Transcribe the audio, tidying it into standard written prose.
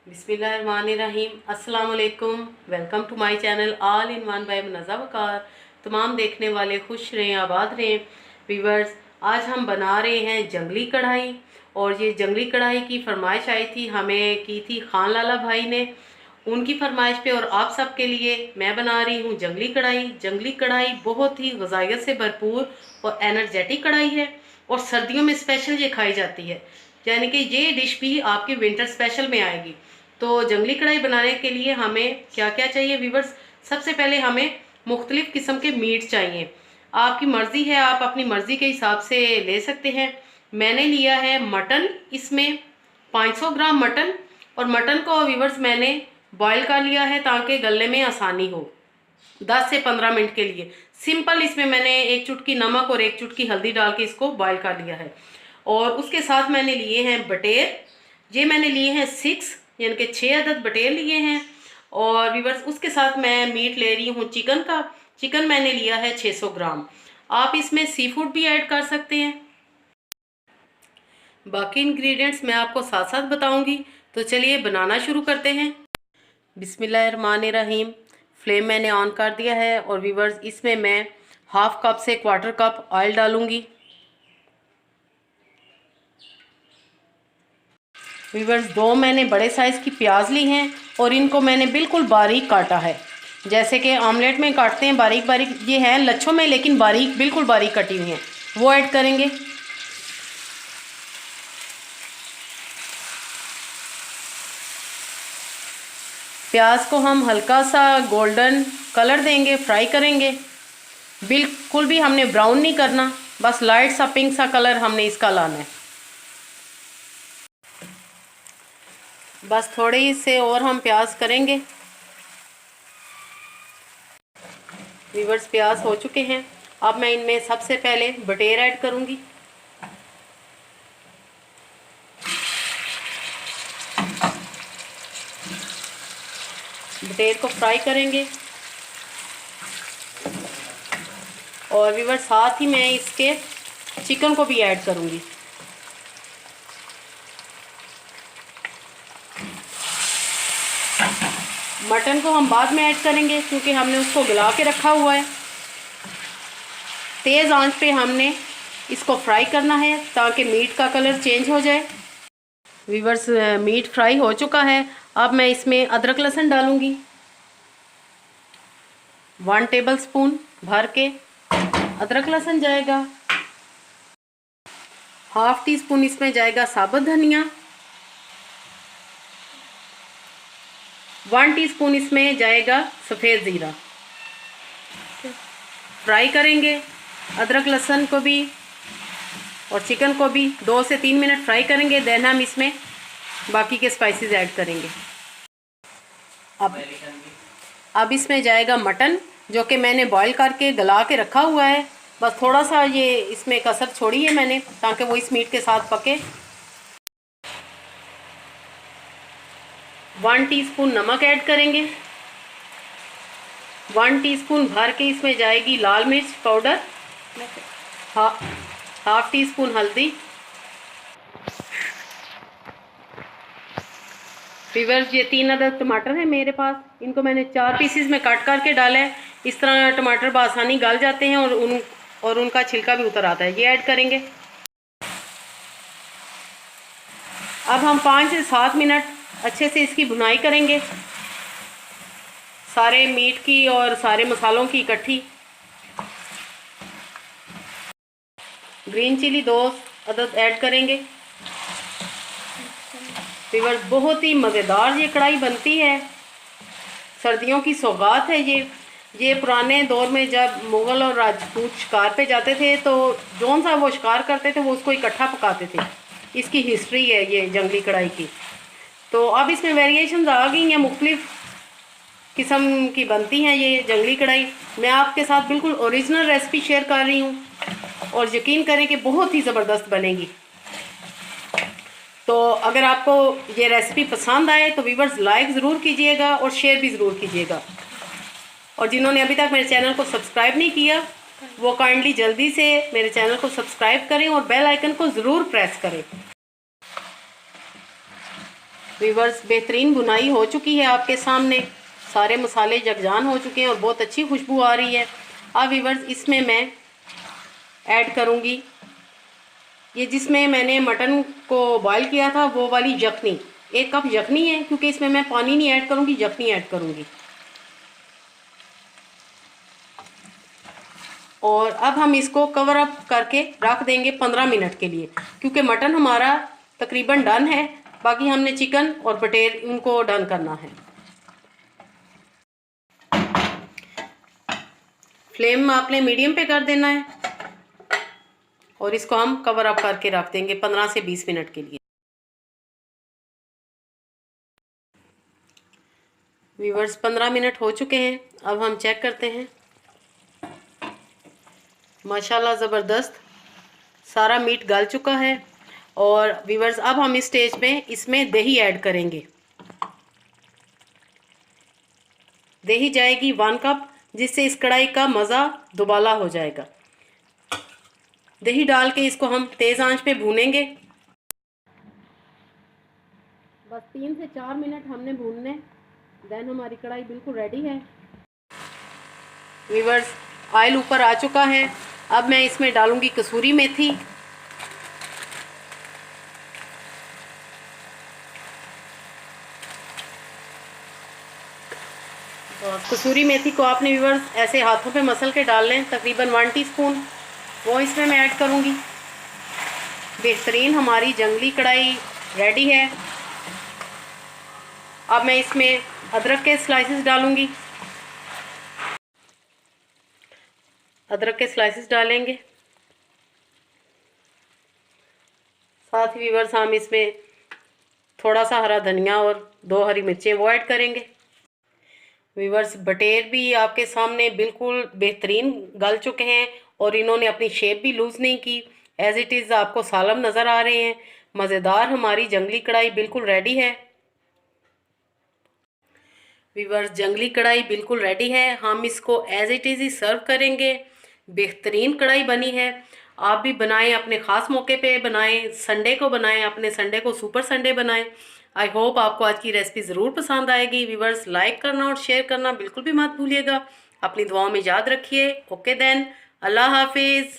बिस्मिल्लाहिर्रहमानिर्रहीम। अस्सलाम वालेकुम। Welcome to my channel all in one by Munazza Waqar. तमाम देखने वाले खुश रहें, आबाद रहें। व्यूवर्स, आज हम बना रहे हैं जंगली कढ़ाई। और ये जंगली कढ़ाई की फरमाइश आई थी, हमें की थी खान लाला भाई ने। उनकी फरमाइश पे और आप सब के लिए मैं बना रही हूँ जंगली कढ़ाई। जंगली कढ़ाई बहुत ही ग़िज़ाइयत से भरपूर और एनर्जेटिक कढ़ाई है और सर्दियों में स्पेशल ये खाई जाती है, यानी कि ये डिश भी आपके विंटर स्पेशल में आएगी। तो जंगली कढ़ाई बनाने के लिए हमें क्या क्या चाहिए व्यूवर्स? सबसे पहले हमें मुख्तलिफ किस्म के मीट चाहिए। आपकी मर्ज़ी है, आप अपनी मर्ज़ी के हिसाब से ले सकते हैं। मैंने लिया है मटन, इसमें 500 ग्राम मटन। और मटन को व्यूवर्स मैंने बॉईल कर लिया है ताकि गलने में आसानी हो। 10 से 15 मिनट के लिए सिंपल इसमें मैंने एक चुटकी नमक और एक चुटकी हल्दी डाल के इसको बॉईल कर लिया है। और उसके साथ मैंने लिए हैं बटेर। ये मैंने लिए हैं 6, यानी कि 6 अदद बटेर लिए हैं। और व्यूवर्स, उसके साथ मैं मीट ले रही हूँ चिकन का। चिकन मैंने लिया है 600 ग्राम। आप इसमें सी फूड भी ऐड कर सकते हैं। बाकी इंग्रेडिएंट्स मैं आपको साथ साथ बताऊंगी। तो चलिए बनाना शुरू करते हैं। बिस्मिल्लाहिर्रहमानिर्रहीम। फ्लेम मैंने ऑन कर दिया है और व्यूवर्स, इसमें मैं हाफ कप से क्वार्टर कप ऑयल डालूंगी। व्यूवर्स, 2 मैंने बड़े साइज़ की प्याज ली हैं और इनको मैंने बिल्कुल बारीक काटा है, जैसे कि ऑमलेट में काटते हैं बारीक बारीक। ये हैं लच्छों में, लेकिन बारीक, बिल्कुल बारीक कटी हुई हैं, वो ऐड करेंगे। प्याज को हम हल्का सा गोल्डन कलर देंगे, फ्राई करेंगे। बिल्कुल भी हमने ब्राउन नहीं करना, बस लाइट सा पिंक सा कलर हमने इसका लाना है। बस थोड़े ही से और हम प्याज करेंगे। व्यूवर्स, प्याज हो चुके हैं। अब मैं इनमें सबसे पहले बटेर ऐड करूंगी। बटेर को फ्राई करेंगे और व्यूवर्स, साथ ही मैं इसके चिकन को भी ऐड करूंगी। मटन को हम बाद में ऐड करेंगे क्योंकि हमने उसको गला के रखा हुआ है। तेज़ आंच पे हमने इसको फ्राई करना है ताकि मीट का कलर चेंज हो जाए। व्यूवर्स, मीट फ्राई हो चुका है। अब मैं इसमें अदरक लहसुन डालूंगी। 1 टेबल स्पून भर के अदरक लहसुन जाएगा। हाफ टी स्पून इसमें जाएगा साबुत धनिया। 1 टीस्पून इसमें जाएगा सफ़ेद ज़ीरा। फ्राई करेंगे अदरक लहसुन को भी और चिकन को भी 2 से 3 मिनट फ्राई करेंगे। देन हम इसमें बाकी के स्पाइसेस ऐड करेंगे। अब इसमें जाएगा मटन, जो कि मैंने बॉईल करके गला के रखा हुआ है। बस थोड़ा सा ये इसमें कसर छोड़ी है मैंने ताकि वो इस मीट के साथ पके। 1 टीस्पून नमक ऐड करेंगे। 1 टीस्पून भर के इसमें जाएगी लाल मिर्च पाउडर। हाफ टी स्पून हल्दी। व्यूवर्स, ये 3 अदद टमाटर है मेरे पास। इनको मैंने 4 पीसेस में काट करके डाला है। इस तरह टमाटर बआसानी गल जाते हैं और उनका छिलका भी उतर आता है। ये ऐड करेंगे। अब हम 5 से 7 मिनट अच्छे से इसकी भुनाई करेंगे, सारे मीट की और सारे मसालों की इकट्ठी। ग्रीन चिली 2 अदद ऐड करेंगे। व्यूअर्स, बहुत ही मज़ेदार ये कढ़ाई बनती है। सर्दियों की सौगात है ये पुराने दौर में जब मुग़ल और राजपूत शिकार पे जाते थे तो जौन सा वो शिकार करते थे वो उसको इकट्ठा पकाते थे। इसकी हिस्ट्री है ये जंगली कढ़ाई की। तो अब इसमें वेरिएशंस आ गई हैं, मुख्तलिफ किस्म की बनती हैं ये जंगली कढ़ाई। मैं आपके साथ बिल्कुल ओरिजिनल रेसिपी शेयर कर रही हूँ और यकीन करें कि बहुत ही ज़बरदस्त बनेगी। तो अगर आपको ये रेसिपी पसंद आए तो व्यूवर्स, लाइक ज़रूर कीजिएगा और शेयर भी ज़रूर कीजिएगा। और जिन्होंने अभी तक मेरे चैनल को सब्सक्राइब नहीं किया वो काइंडली जल्दी से मेरे चैनल को सब्सक्राइब करें और बेल आइकन को ज़रूर प्रेस करें। वीवर्स बेहतरीन बुनाई हो चुकी है आपके सामने, सारे मसाले जगजान हो चुके हैं और बहुत अच्छी खुशबू आ रही है। अब वीवर्स इसमें मैं ऐड करूँगी ये जिसमें मैंने मटन को बॉईल किया था वो वाली यखनी, 1 कप यखनी है, क्योंकि इसमें मैं पानी नहीं ऐड करूँगी, यखनी ऐड करूँगी। और अब हम इसको कवर अप करके रख देंगे 15 मिनट के लिए, क्योंकि मटन हमारा तकरीबन डन है, बाकी हमने चिकन और पटेर इनको डन करना है। फ्लेम आपने मीडियम पे कर देना है और इसको हम कवर अप करके रख देंगे 15 से 20 मिनट के लिए। व्यूवर्स 15 मिनट हो चुके हैं, अब हम चेक करते हैं। माशाल्लाह ज़बरदस्त सारा मीट गल चुका है। और व्यूवर्स अब हम इस स्टेज में इसमें दही ऐड करेंगे। दही जाएगी 1 कप, जिससे इस कढ़ाई का मज़ा दुबाला हो जाएगा। दही डाल के इसको हम तेज़ आंच पे भूनेंगे। बस 3 से 4 मिनट हमने भूनने, देन हमारी कढ़ाई बिल्कुल रेडी है। व्यूवर्स ऑयल ऊपर आ चुका है, अब मैं इसमें डालूंगी कसूरी मेथी। और कसूरी मेथी को आपने व्यूवर्स ऐसे हाथों पे मसल के डाल लें, तकरीबन 1 टीस्पून, वो इसमें मैं ऐड करूंगी। बेहतरीन हमारी जंगली कढ़ाई रेडी है। अब मैं इसमें अदरक के स्लाइसेस डालूंगी, अदरक के स्लाइसेस डालेंगे। साथ ही व्यूवर्स हम इसमें थोड़ा सा हरा धनिया और 2 हरी मिर्चें वो ऐड करेंगे। व्यूवर्स बटेर भी आपके सामने बिल्कुल बेहतरीन गल चुके हैं और इन्होंने अपनी शेप भी लूज़ नहीं की, एज इट इज़ आपको सालम नज़र आ रहे हैं। मज़ेदार हमारी जंगली कढ़ाई बिल्कुल रेडी है। व्यूवर्स जंगली कढ़ाई बिल्कुल रेडी है, हम इसको एज इट इज़ ही सर्व करेंगे। बेहतरीन कढ़ाई बनी है, आप भी बनाएं, अपने ख़ास मौके पे बनाएं, संडे को बनाएं, अपने संडे को सुपर संडे बनाएं। आई होप आपको आज की रेसिपी ज़रूर पसंद आएगी। व्यूवर्स लाइक करना और शेयर करना बिल्कुल भी मत भूलिएगा। अपनी दुआओं में याद रखिए। ओके देन, अल्लाह हाफिज़।